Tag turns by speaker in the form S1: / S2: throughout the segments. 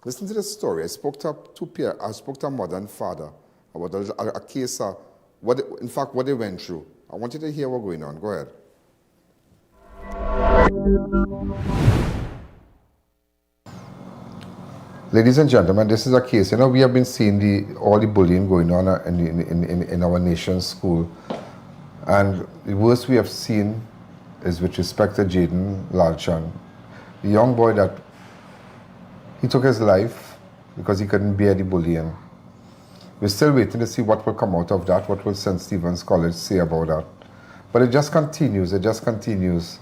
S1: Listen to this story. I spoke to a mother and father about a case of what they went through. I want you to hear what's going on. Go ahead. Ladies and gentlemen, this is a case. You know, we have been seeing all the bullying going on in our nation's school. And the worst we have seen is with respect to Jaden Lalchan, the young boy that he took his life because he couldn't bear the bullying. We're still waiting to see what will come out of that, what will St. Stephen's College say about that. But it just continues, it just continues.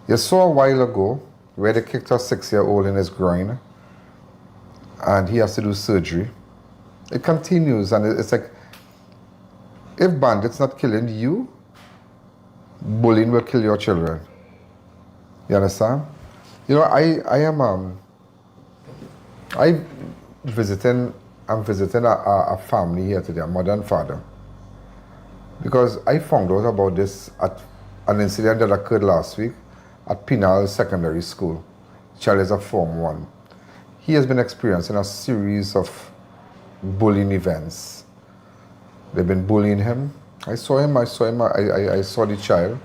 S1: You saw a while ago where they kicked a 6-year-old in his groin and he has to do surgery. It continues, and it's like, if bandits not killing you, bullying will kill your children. You understand? You know, I'm visiting a family here today, a mother and father, because I found out about this at an incident that occurred last week at Pinal Secondary School. The child is a Form 1. He has been experiencing a series of bullying events. They've been bullying him. I saw the child,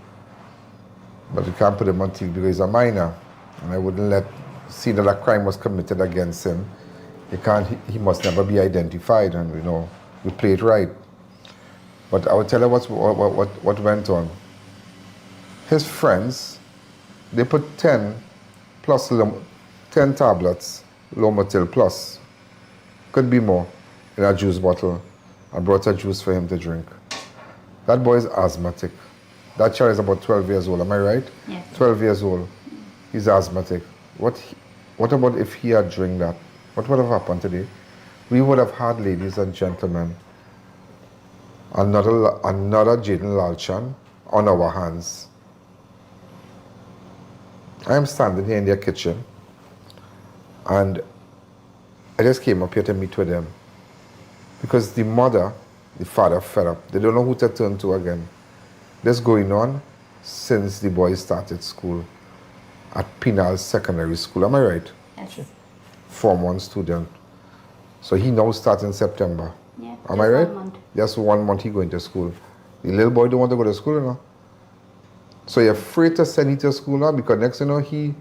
S1: but you can't put him on TV because he's a minor, and I wouldn't see that a crime was committed against him. He must never be identified, and we play it right. But I will tell you what went on. His friends, they put 10 tablets, Lomotil plus, could be more, in a juice bottle, and brought a juice for him to drink. That boy is asthmatic. That child is about 12 years old, am I right?
S2: Yes.
S1: 12 years old. He's asthmatic. What about if he had drank that? What would have happened today? We would have had, ladies and gentlemen, another Jaden Lalchan on our hands. I am standing here in their kitchen, and I just came up here to meet with them because the father fed up. They don't know who to turn to again. This going on since the boy started school at Pinal Secondary School. Am I right?
S2: Yes.
S1: Form 1 student. So he now starts in September.
S2: Yeah,
S1: am I right?
S2: 1 month.
S1: Just 1 month he going to school. The little boy don't want to go to school now. So you're afraid to send him to school now because next he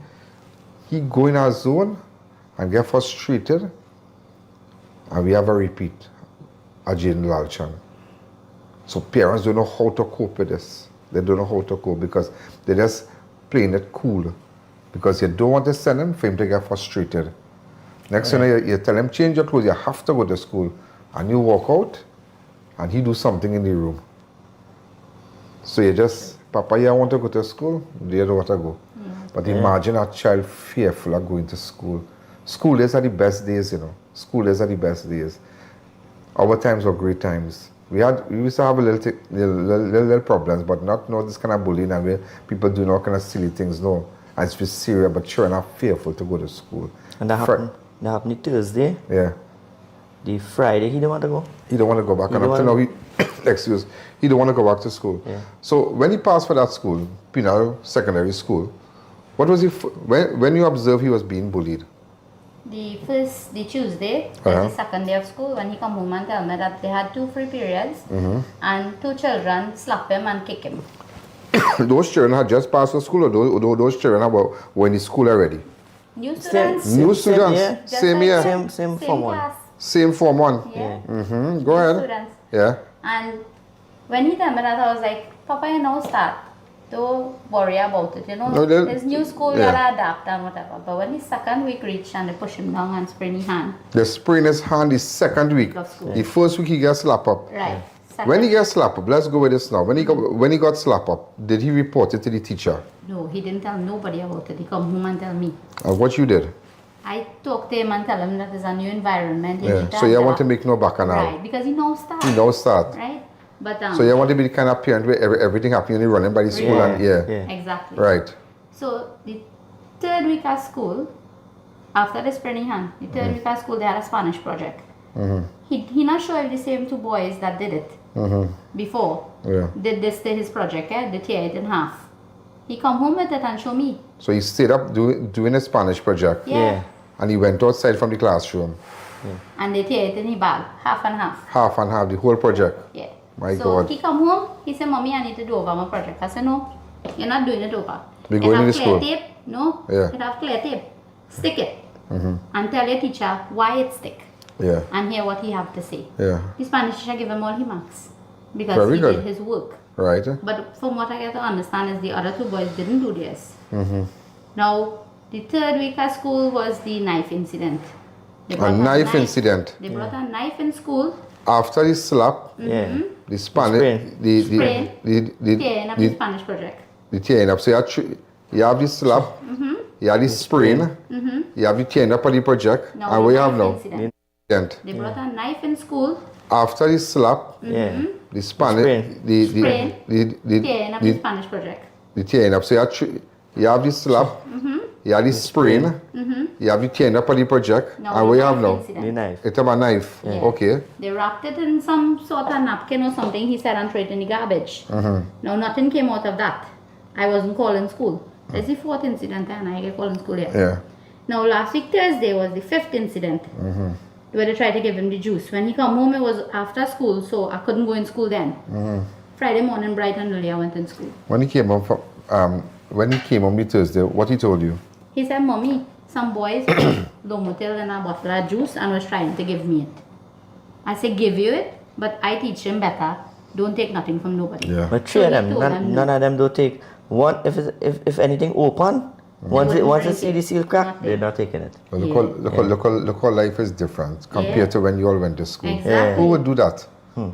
S1: go in our zone and get frustrated, and we have a repeat, a Jaden Lalchan. So parents don't know how to cope with this. They don't know how to cope because they're just playing it cool. Because you don't want to send him for him to get frustrated. Next thing you tell him, change your clothes, you have to go to school. And you walk out, and he do something in the room. So you just, Papa, you want to go to school? You don't want to go. Yeah. But imagine a child fearful of going to school. School days are the best days, School days are the best days. Our times were great times. We used to have a little problems, but not this kind of bullying and where people do all kind of silly things, no. And it's just serious, but children are fearful to go to school.
S3: And that happened Thursday.
S1: Yeah.
S3: The Friday, he don't want to go.
S1: He don't want to go back. And up to now, he don't want to go back to school. Yeah. So when he passed for that school, Pinal Secondary School, what was he? When you observed he was being bullied?
S2: The Tuesday, the second day of school, when he come home and tell me that they had 2 free periods, and 2 children slap him and kick him.
S1: Those children had just passed for school, or those children were in the school already?
S2: New students.
S1: New students.
S3: Yeah.
S1: Same year.
S3: Same Form 1.
S1: Same Form 1.
S2: Yeah.
S1: Go ahead.
S2: Students.
S1: Yeah.
S2: And when he told me that, I was like, Papa, you now start. Don't worry about it. There's new school, gotta adapt and whatever. But when his second week reached and they push him down and sprain his hand.
S1: They sprain his hand the second week. The first week he gets slapped up.
S2: Right.
S1: When he gets slapped up, let's go with this now. When he got slapped up, did he report it to the teacher?
S2: No, he didn't tell nobody about it. He come home and tell me.
S1: What you did?
S2: I talked to him and tell him that it's a new environment.
S1: So you want to make no bacchanal.
S2: Right, because he knows start.
S1: He knows start.
S2: Right? But
S1: so you want to be the kind of parent where everything happening, you're running by the school
S2: Exactly.
S1: Right.
S2: So the 3rd week at school, after the spraining hand, the 3rd week at school they had a Spanish project. He not sure if the same 2 boys that did it before did this to his project, they tear it in half. He come home with it and show me.
S1: So he stayed up doing a Spanish project.
S2: Yeah.
S1: and he went outside from the classroom.
S2: And they tear it in his bag, half and half.
S1: Half and half, the whole project.
S2: Yeah.
S1: My
S2: so
S1: God.
S2: he come home, he said, Mommy, I need to do over my project. I said, no, you're not doing it over.
S1: We
S2: It
S1: going
S2: have
S1: to
S2: clear
S1: school.
S2: tape. No,
S1: Yeah.
S2: it have clear tape. Stick it. And tell your teacher why it stick.
S1: Yeah.
S2: And hear what he have to say.
S1: Yeah.
S2: The Spanish teacher give him all his marks. Because
S1: Very
S2: he
S1: good.
S2: did his work.
S1: Right.
S2: But from what I get to understand is the other two boys didn't do theirs. Now, the third week at school was the knife incident. They
S1: A
S2: brought
S1: knife incident.
S2: They brought a knife in school.
S1: After the slap,
S3: Yeah.
S1: the Spanish,
S2: Sprain.
S1: the
S2: Tearing up the Spanish project.
S1: the tearing up. So you have the slap, you have the sprain, you have the tearing up of the project,
S2: Now,
S1: and we
S2: the
S1: have
S2: knife
S1: now
S2: incident.
S1: incident.
S2: They brought a knife in school.
S1: After the slap,
S3: Yeah.
S1: the Spanish,
S3: Sprain.
S2: Sprain. Tearing up the
S1: the
S2: Spanish project.
S1: tearing up. So you have the slap, you have the sprain, you have the tearing up of the project,
S2: Now,
S1: and
S2: the
S1: we
S2: knife
S1: have now
S2: incident.
S3: The knife.
S1: it's a knife.
S2: Yeah.
S1: Okay.
S2: They wrapped it in some sort of napkin or something, he said, and threw it in the garbage. Now, nothing came out of that. I wasn't called in school. That's the fourth incident, and I get called in school yet.
S1: Yeah.
S2: Now, last week, Thursday, was the fifth incident. Where they tried to give him the juice. When he come home, it was after school, so I couldn't go in school then. Friday morning, bright and early, I went in school.
S1: When he came home on the Thursday, what he told you?
S2: He said, Mommy, some boys put Lomotil in a bottle of juice and was trying to give me it. I said, give you it, but I teach him better. Don't take nothing from nobody.
S1: Yeah.
S3: But three
S2: So
S3: of
S2: he
S3: them,
S2: told them
S3: none of them don't take one. If anything open, once they
S2: wouldn't
S3: see
S2: drink
S3: the
S2: it.
S3: seal crack,
S2: Nothing.
S3: they're not taking it.
S1: Well,
S2: Yeah.
S1: look how life is different compared
S2: Yeah.
S1: to when you all went to school.
S2: Exactly.
S1: Who would do that?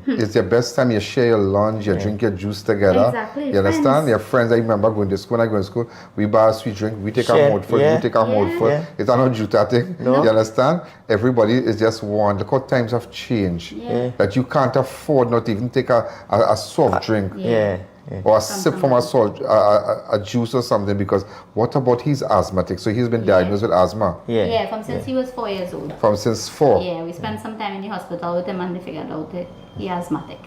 S1: It's your best time. You share your lunch, you drink your juice together.
S2: Exactly,
S1: You understand?
S2: friends.
S1: Your friends. I remember going to school. When I go to school, we buy a sweet drink. We take our
S3: Share,
S1: mouthful.
S3: yeah.
S1: You take our
S2: Yeah.
S1: mouthful.
S3: Yeah.
S1: It's not juta thing.
S3: No.
S1: You understand? Everybody is just one. Look how times have changed.
S2: Yeah.
S1: That you can't afford not even take a soft drink.
S3: Yeah. Yeah.
S1: Or a sip from a salt, a juice or something, because what about he's asthmatic? So he's been diagnosed with asthma
S3: Yeah.
S2: From since he was 4 years old.
S1: from since 4.
S2: Yeah, we spent some time in the hospital with him and they figured out that he asthmatic.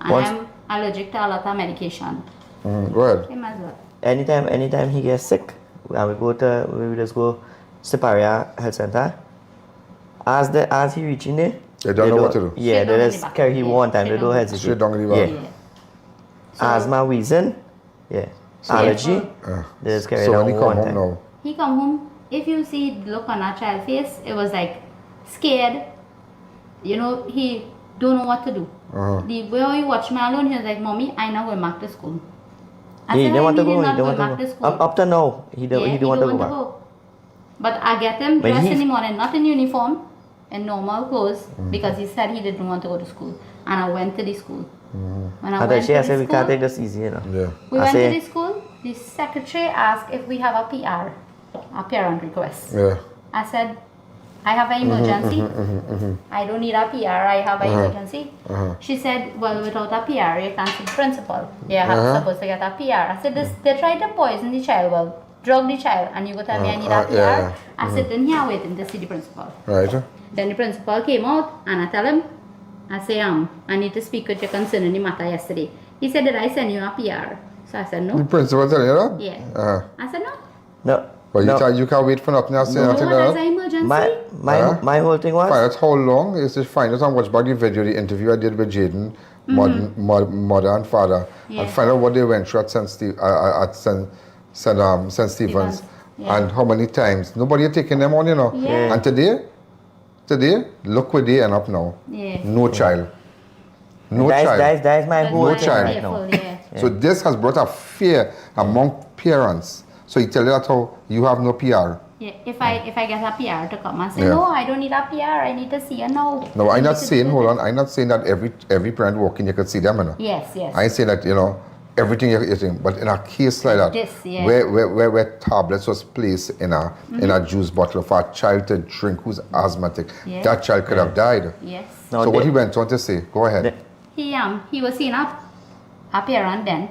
S2: And
S3: Once-
S2: I'm allergic to a lot of medication.
S1: Go ahead.
S2: Him as well.
S3: Anytime he gets sick, and we just go Siparia Health Center. As he reaching there,
S1: They don't know what to do.
S3: Yeah,
S2: Straight
S3: they
S2: down
S3: just
S2: the back.
S3: carry him
S2: Yeah,
S3: one time. They
S2: straight
S3: don't
S2: down the
S3: hesitate.
S1: Straight down the
S3: Yeah.
S1: back.
S2: Yeah. So-
S3: Asthma wheezing, yeah. Allergy, they just carry
S1: So
S3: down
S1: when he come
S3: one
S1: home
S3: time.
S1: now,
S2: He come home, if you see the look on our child face, it was like scared. You know, he don't know what to do. The way he watched me alone, he was like, Mommy, I now going back to school. I
S3: He
S2: said,
S3: don't want to
S2: "I
S3: go.
S2: need
S3: He
S2: not
S3: don't
S2: going
S3: want
S2: back
S3: to
S2: to
S3: go.
S2: school.
S3: Up to now, he don't want to go back.
S2: But I get him
S3: But
S2: dressed
S3: he-
S2: in the morning, not in uniform, in normal clothes, because he said he didn't want to go to school. And I went to the school. When I
S3: And
S2: went
S3: she
S2: to
S3: I said
S2: the
S3: we can't
S2: school,
S3: take this easy, you know.
S1: yeah.
S2: we
S3: I
S2: went
S3: say-
S2: to the school, the secretary asked if we have a PR, a parent request.
S1: Yeah.
S2: I said, I have an emergency. I don't need a PR, I have an emergency. She said, well, without a PR, you can't see the principal. You're supposed to get a PR. I said, they tried to poison the child, well, drug the child, and you go tell me I need a PR?
S1: yeah.
S2: I said, then here waiting to see the principal.
S1: Right.
S2: Then the principal came out, and I tell him, I say, I need to speak with you concerning the matter yesterday. He said, did I send you a PR? So I said,
S1: The
S2: no.
S1: principal telling you that?
S2: Yeah. I said, no.
S3: No.
S1: But
S3: no.
S1: you can't wait for nothing else.
S2: No,
S1: Nothing
S2: that's
S1: else.
S2: an emergency.
S3: My whole thing was
S1: Find out how long is this. Find out and watch back the video, the interview I did with Jaden, mother and father,
S2: Yeah.
S1: and find out what they went through at St. Stephen's,
S2: Yeah.
S1: and how many times. Nobody had taken them on, you know.
S2: Yeah.
S1: And today, look where they end up now.
S2: Yeah.
S1: No child. No child.
S3: that is my
S2: That's
S3: whole
S2: why
S3: thing
S2: I'm
S3: right now.
S2: careful, yeah.
S1: So this has brought a fear among parents. So you tell you that how you have no PR.
S2: Yeah, if I get a PR to come and say,
S1: Yeah.
S2: no, I don't need a PR, I need to see you now.
S1: No,
S2: You
S1: I'm
S2: need
S1: not
S2: to
S1: saying,
S2: do
S1: hold
S2: it."
S1: on, I'm not saying that every parent walking you could see them, you know.
S2: Yes, yes.
S1: I ain't saying that, you know, everything you're eating, but in a case like that,
S2: This, yeah.
S1: where tablets was placed in a juice bottle for a child to drink who's asthmatic,
S2: Yeah.
S1: that child could have died.
S2: Yes.
S3: No,
S1: So what
S3: they-
S1: he went on to say, go ahead.
S2: He was seeing a parent then.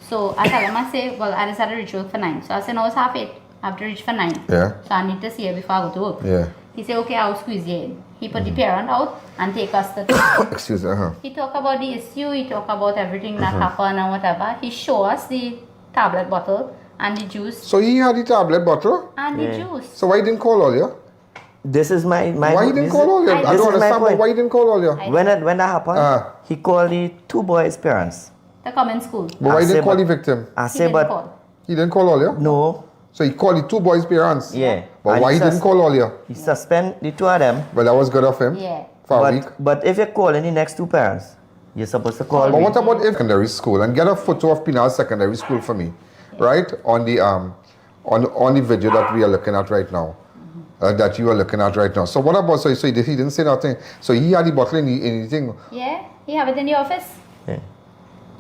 S2: So I tell him, I say, well, I just had to reach work for 9. So I said, no, it's 8:30. I have to reach for 9.
S1: Yeah.
S2: So I need to see her before I go to work.
S1: Yeah.
S2: He said, okay, I'll squeeze you in. He put the parent out and take us to
S1: Excuse me,
S2: He talk about the issue, he talk about everything that happened and whatever. He show us the tablet bottle and the juice
S1: So he had the tablet bottle,
S2: and the juice.
S1: so why he didn't call all you?
S3: this is my
S1: Why he didn't call all you? I
S3: this
S1: don't
S3: is my
S1: understand, but
S3: point.
S1: why he didn't call all you?
S3: When that happened, he called the 2 boys' parents.
S2: The common school.
S1: But why
S3: I
S1: he
S3: say,
S1: didn't call
S3: but-
S1: the victim?
S3: I
S2: He
S3: say,
S2: didn't
S3: but
S2: call.
S1: He didn't call all you?
S3: no,
S1: So he called the 2 boys' parents?
S3: yeah.
S1: But
S3: And
S1: why he didn't call all you?
S3: He suspend the 2 of them.
S1: Well, that was good of him.
S2: Yeah.
S1: For a week.
S3: But if you're calling the next 2 parents, you're supposed to call
S1: But
S3: me.
S1: what about if secondary school? And get a photo of Pinal Secondary School for me, right? On the video that we are looking at right now, that you are looking at right now. So what about so he didn't say nothing? So he had the bottle in the thing.
S2: Yeah, he have it in the office.
S3: Yeah.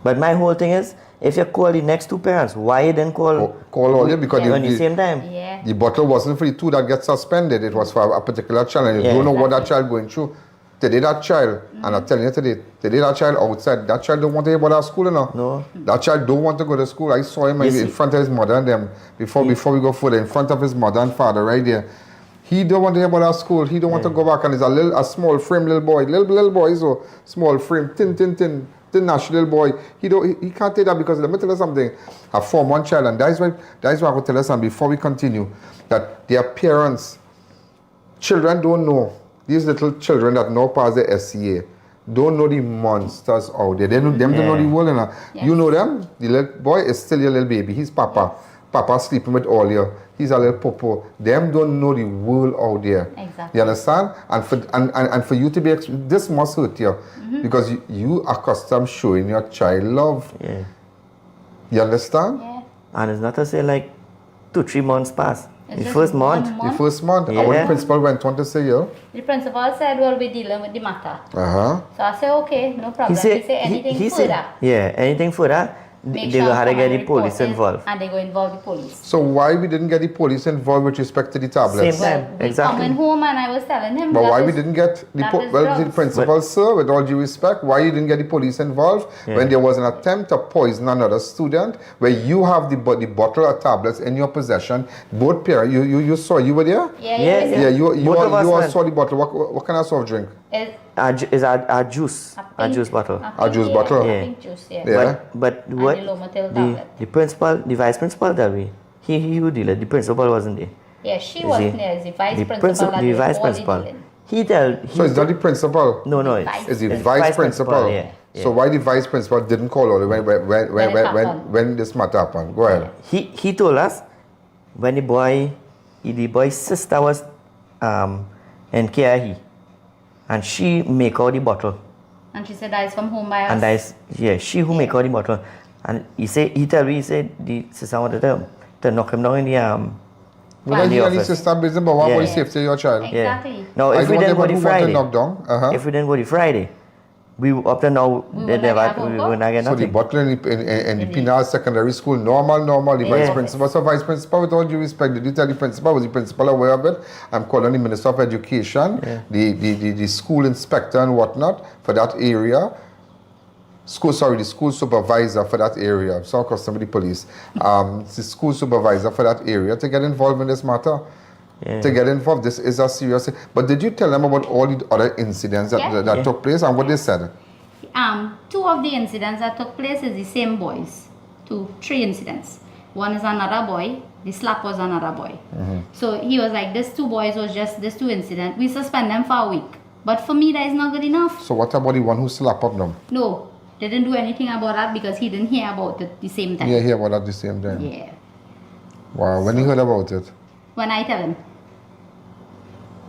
S3: But my whole thing is, if you call the next 2 parents, why you didn't call
S1: Call all you because
S3: on the same time?
S2: Yeah.
S1: the bottle wasn't for the 2 that get suspended. It was for a particular child, and you
S3: Yeah.
S1: don't know what that child going through. Today that child, and I'm telling you today that child outside, that child don't want to hear about our school, you know.
S3: No.
S1: That child don't want to go to school. I saw him
S3: Yes,
S1: in front of his mother and them before we go further, in front of his mother and father right there. He don't want to hear about our school. He don't want to go back, and he's a small frame little boy, little boy, so small frame, thin nash little boy. He can't take that because let me tell you something. I form one child, and that's why I will tell you something before we continue, that their parents, children don't know. These little children that now pass the SCA don't know the monsters out there. They know them don't know the world. You know.
S2: Yes.
S1: You know them. The little boy is still your little baby. He's Papa. Papa sleeping with all you. He's a little popo. Them don't know the world out there.
S2: Exactly.
S1: You understand? And for you to be this must hurt you because you accustomed showing your child love.
S3: Yeah.
S1: You understand?
S2: Yeah.
S3: And it's not to say like 2-3 months pass.
S2: It's
S3: The
S2: just
S3: first
S2: 1
S3: month.
S1: The first month, our
S3: Yeah.
S1: principal went on to say, yeah.
S2: The principal said, well, we're dealing with the matter.
S1: Uh-huh.
S2: So I said, okay, no problem. He said anything
S3: he
S2: further.
S3: said, yeah, anything further,
S2: Make
S3: they
S2: sure
S3: will have to get
S2: someone
S3: the police
S2: report it,
S3: involved.
S2: And they go involve the police.
S1: So why we didn't get the police involved with respect to the tablets?
S3: Same time.
S2: We
S3: Exactly.
S2: coming home and I was telling him
S1: But
S2: that
S1: why we
S2: is-
S1: didn't get the
S2: that is
S1: the
S2: drugs.
S1: principal, sir, with all due respect, why you didn't get the police involved when there was an attempt to poison another student, where you have the bottle of tablets in your possession, both parents, you saw, you were there?
S2: Yeah,
S3: Yes,
S2: yeah.
S1: Yeah, you
S3: Both of us
S1: all
S3: went.
S1: saw the bottle. What kind of soft drink?
S3: Is a juice, a
S2: pink-
S3: juice bottle.
S1: A juice bottle?
S2: A pink juice, yeah.
S1: Yeah.
S3: But what
S2: the Lomotil
S3: the
S2: tablet.
S3: principal, the vice principal tell me, he would deal it. The principal wasn't there.
S2: Yeah, she
S3: Is
S2: wasn't
S3: he-
S2: there as the vice
S3: The
S2: principal. that
S3: the
S2: did
S3: vice
S2: all the
S3: principal.
S2: dealing.
S1: So it's not the principal.
S3: No,
S2: Vice-
S1: It's the
S3: it's
S1: vice principal.
S3: Yeah.
S1: So why the vice principal didn't call all when this matter happened? Go ahead.
S3: He told us when the boy's sister was in KIE, and she make out the bottle,
S2: And she said that is from home by us.
S3: and that is she who make out the bottle, and he said the sister wanted to knock him down in the
S1: Well, that's
S3: in the
S1: your
S3: office.
S1: sister business, but what
S3: Yeah.
S1: about the safety of your child?
S2: Exactly.
S3: Now
S1: I
S3: if we
S1: don't
S3: didn't
S1: want
S3: go
S1: who
S3: the
S1: want to
S3: Friday,
S1: knock down. Uh-huh.
S3: if we didn't go the Friday, we up to now
S2: We
S3: they
S2: will not have
S3: we
S2: homework.
S3: would not get
S1: So the
S3: nothing.
S1: bottle in the Pinal Secondary School, normal, the vice
S3: Yeah.
S1: principal. So vice principal, with all due respect, did you tell the principal? Was the principal aware of it? I'm calling the Minister of Education, the school inspector and whatnot for that area. The school supervisor for that area. I'm sorry, customer police. The school supervisor for that area to get involved in this matter.
S3: Yeah.
S1: To get involved, this is a serious. But did you tell them about all the other incidents that,
S2: Yeah.
S1: that took place and what they said?
S2: 2 of the incidents that took place is the same boys. 3 incidents. One is another boy. The slap was another boy. So he was like, these 2 boys was just these 2 incidents. We suspend them for a week. But for me, that is not good enough.
S1: So what about the one who slapped up them?
S2: No, they didn't do anything about that because he didn't hear about it the same time.
S1: Yeah, hear about at the same time.
S2: Yeah.
S1: Wow, when you heard about it?
S2: When I tell him.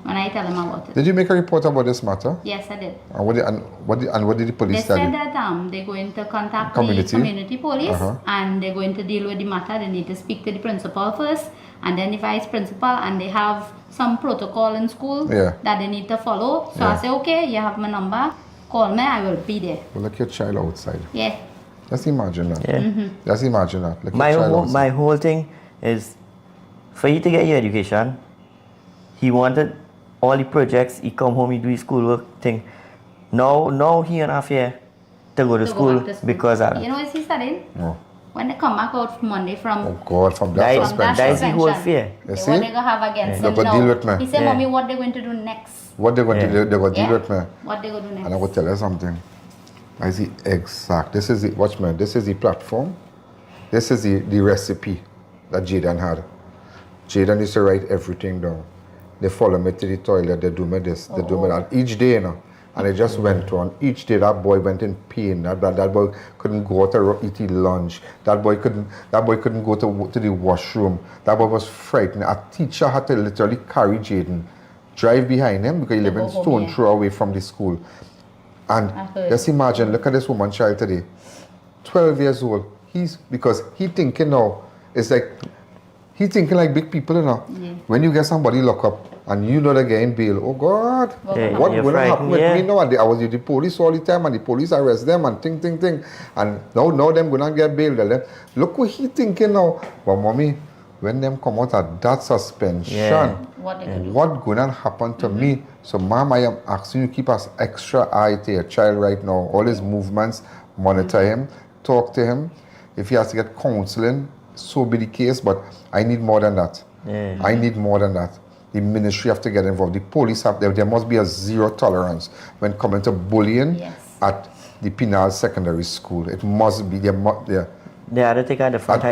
S2: When I tell him about it.
S1: Did you make a report about this matter?
S2: Yes, I did.
S1: And what did the
S2: They
S1: police tell
S2: said
S1: you?
S2: that they're going to contact
S1: Community?
S2: the community police
S1: Uh-huh.
S2: and they're going to deal with the matter. They need to speak to the principal first and then the vice principal, and they have some protocol in school
S1: Yeah.
S2: that they need to follow. So I
S1: Yeah.
S2: say, okay, you have my number, call me, I will be there.
S1: Well, look your child outside.
S2: Yeah.
S1: Just imagine that.
S3: Yeah.
S1: Just imagine that. Look
S3: My
S1: your child
S3: whole,
S1: outside.
S3: my whole thing is for you to get your education. He wanted all the projects. He come home, he do his schoolwork thing. Now he and half year to go to
S2: To go
S3: school
S2: back to school.
S3: because of
S2: You know what he's studying?
S1: Oh.
S2: When they come back out Monday from
S1: Oh God, from that
S3: That is-
S2: from
S1: suspension.
S3: that is the whole
S2: suspension,
S3: fear.
S1: You
S2: what
S1: see?
S2: they gonna have against
S1: They're
S2: him
S1: gonna
S2: now.
S1: deal with me.
S2: He said,
S3: Yeah.
S2: Mommy, what they going to do next?
S1: What they're going to
S3: Yeah.
S1: do, they're going to
S2: Yeah?
S1: deal with me.
S2: What they going to do next?
S1: And I will tell you something. I see exact. This is the watchman. This is the platform. This is the recipe that Jaden had. Jaden used to write everything down. they follow me to the toilet, they do me this, they do me that. Each day, you know. And it just went on. Each day that boy went in pain. That boy couldn't go out to eat his lunch. That boy couldn't go to the washroom. That boy was frightened. A teacher had to literally carry Jaden, drive behind him because he lived in stone throw away from the school. And just imagine, look at this woman child today. 12 years old. Because he thinking now, it's like, he thinking like big people, you know. Yeah. When you get somebody locked up and you know they're getting bail, oh God, what will happen with me now? I was with the police all the time and the police arrest them and ting. And now them gonna get bail. Look what he thinking now. But mommy, when them come out of that suspension, what gonna happen to me? So mom, I am asking you keep us extra eye to your child right now. All his movements, monitor him, talk to him. If he has to get counseling, so be the case, but I need more than that. Yeah. I need more than that. The ministry have to get involved. The police have, there must be a zero tolerance when coming to bullying at the penal secondary school. It must be,
S3: they have to take out the front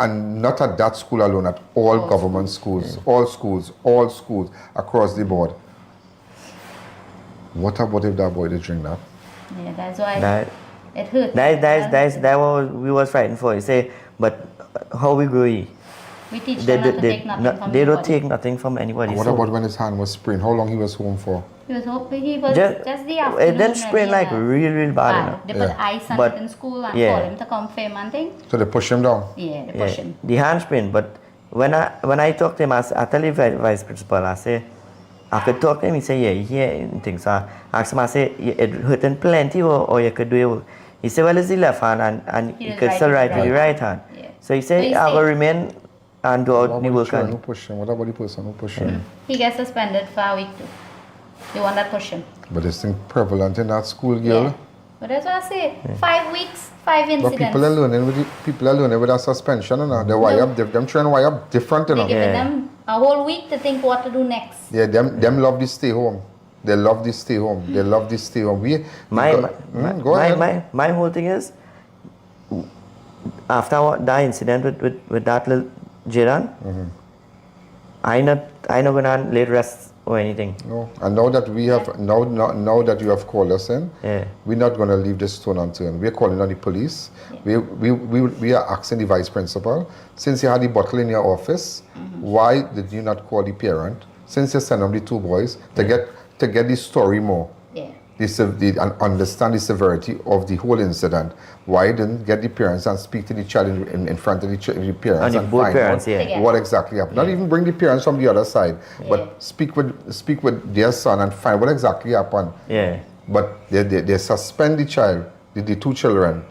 S1: and not at that school alone, at all government schools, all schools across the board. What about if that boy did drink that?
S2: Yeah, that's why it hurt.
S3: That's what we was fighting for. You say, but how we grow?
S2: We teach them not to take nothing from
S3: They don't take nothing from anybody.
S1: What about when his hand was sprained? How long he was home for?
S2: He was just the afternoon.
S3: It then sprained like real bad.
S2: They put ice on it in school and call him to come film and thing.
S1: So they push him down?
S2: Yeah, they push him.
S3: The hand sprained, but when I talk to him, I tell the vice principal, I say, I could talk to him, he say, and things. So I asked him, I say, it hurting plenty or you could do it. He said, well, it's the left hand and he could still write with the right hand. Yeah. So he said, I will remain and do out the work.
S1: What about the person who pushed him?
S2: He gets suspended for a week too. The one that pushed him.
S1: But this thing prevalent in that school, girl.
S2: Yeah. But that's what I say. 5 weeks, 5 incidents.
S1: But people are learning with that suspension, you know. They wire up, them trying to wire up different, you know.
S2: They're giving them a whole week to think what to do next.
S1: Yeah, them love this stay home. They love this stay home. They love this stay home.
S3: My whole thing is, after that incident with that little Jiran, I not gonna lay rest or anything.
S1: No, and now that we have now that you have called us in, we're not gonna leave this stone unturned. We're calling on the police. We are asking the vice principal, since you had the bottle in your office, why did you not call the parent? Since you sent them the two boys to get the story more. And understand the severity of the whole incident. Why didn't get the parents and speak to the child in front of the parents and
S3: both
S1: find
S3: parents,
S1: out what exactly happened? Not even bring the parents from the other side, but speak with their son and find what exactly happened. But they suspend the child, the two children.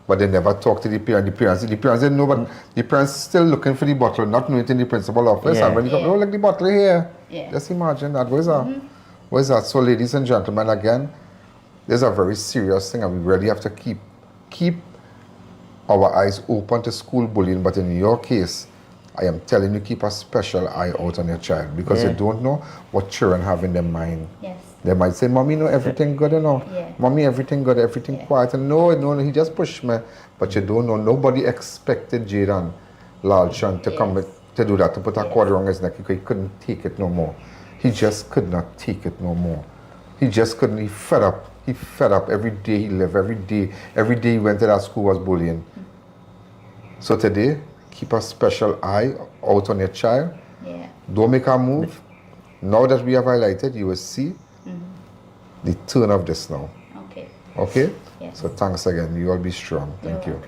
S1: But they never talk to the parent. The parents didn't know, but the parents still looking for the bottle, not knowing it in the principal office. And when you come, oh, like the bottle here. Just imagine that. What is that? So, ladies and gentlemen, again, there's a very serious thing, and we really have to keep our eyes open to school bullying. But in your case, I am telling you, keep a special eye out on your child, because you don't know what children have in their mind. They might say, "Mommy, no, everything good, you know. Mommy, everything good, everything quiet." And no, he just pushed me. But you don't know. Nobody expected Jaden Lalshan to come to do that, to put a cord around his neck. He couldn't take it no more. He just could not take it no more. He just couldn't. He fed up. He fed up. Every day he lived. Every day he went to that school was bullying. So today, keep a special eye out on your child. Don't make a move. Now that we have highlighted, you will see the turn of this now. Okay? So thanks again. You all be strong. Thank you.